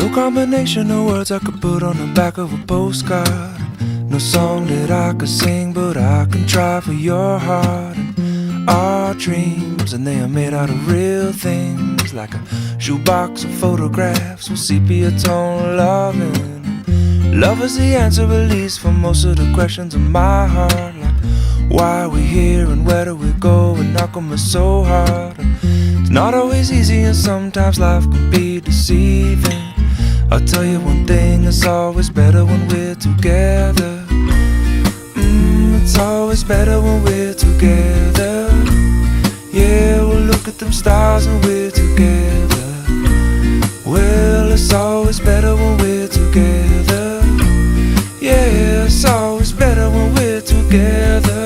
No combination of words I could put on the back of a postcard. No song that I could sing, but I can try for your heart. And our dreams, and they are made out of real things, like a shoebox of photographs with sepia tone loving. Love is the answer, at least, for most of the questions in my heart, like why are we here and where do we go, and how come it's so hard. And it's not always easy, and sometimes life can be deceiving. I'll tell you one thing, it's always better when we're together. It's always better when we're together. Yeah, we'll look at them stars and we're together. Well, it's always better when we're together. Yeah, it's always better when we're together.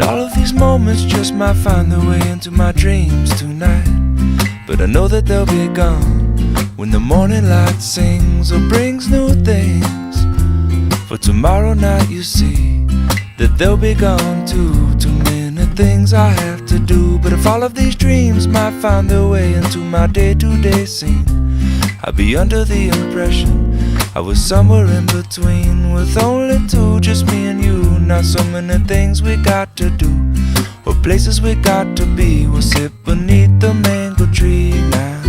All of these moments just might find their way into my dreams tonight, but I know that they'll be gone when the morning light sings or brings new things. For tomorrow night you see that they'll be gone too. Too many things I have to do, but if all of these dreams might find their way into my day-to-day scene, I'd be under the impression I was somewhere in between, with only two, just me and you. Not so many things we got to do, or places we got to be. We'll sit beneath the mango tree now.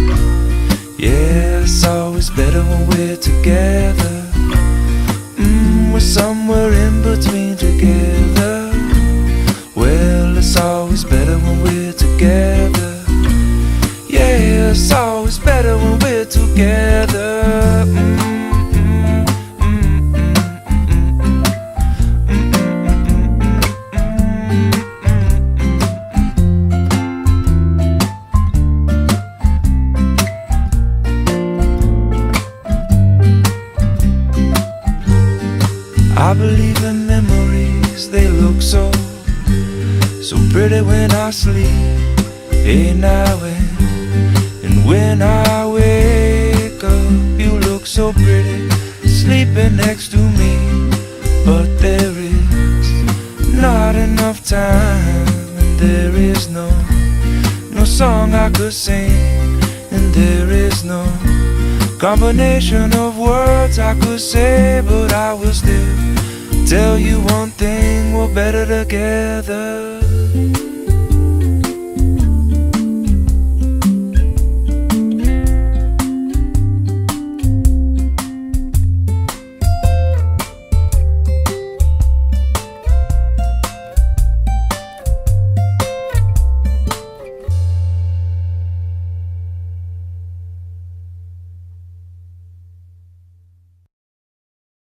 Yeah, it's always better when we're together. We're somewhere in between together. Well, it's always better when we're together. Yeah, it's always better when we're together. I believe in memories, they look so pretty when I sleep. Hey now and when I wake up, you look so pretty sleeping next to me. But there is not enough time, and there is no song I could sing, and there is no combination of words I could say, but I will still tell you one thing, we're better together.